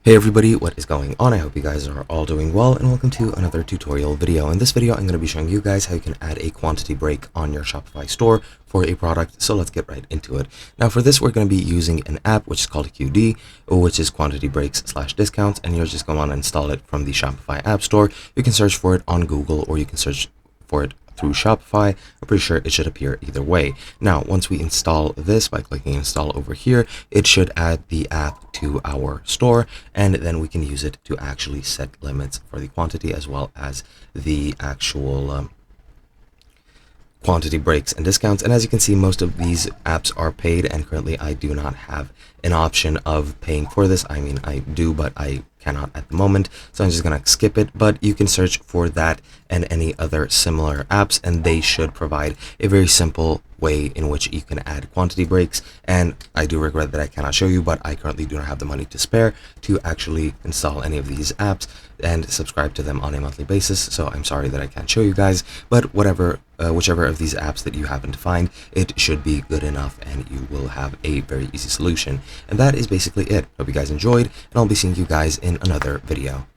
Hey everybody, what is going on? I hope you guys are all doing well, and welcome to another tutorial video. In this video, I'm going to be showing you guys how you can add a quantity break on your Shopify store for a product. So let's get right into it. Now for this, we're going to be using an app which is called QD, which is quantity breaks / discounts, and you're just going to want to install it from the Shopify app store. You can search for it on Google, or you can search for it through Shopify. I'm pretty sure it should appear either way. Now, once we install this by clicking install over here, it should add the app to our store, and then we can use it to actually set limits for the quantity as well as the actual quantity breaks and discounts. And as you can see, most of these apps are paid, and currently I do not have an option of paying for this. I mean, I do, but I cannot at the moment, so I'm just gonna skip it. But you can search for that and any other similar apps, and they should provide a very simple way in which you can add quantity breaks. And I do regret that I cannot show you, but I currently do not have the money to spare to actually install any of these apps and subscribe to them on a monthly basis, so I'm sorry that I can't show you guys. But whichever of these apps that you happen to find, it should be good enough, and you will have a very easy solution. And that is basically it. Hope you guys enjoyed, and I'll be seeing you guys in another video.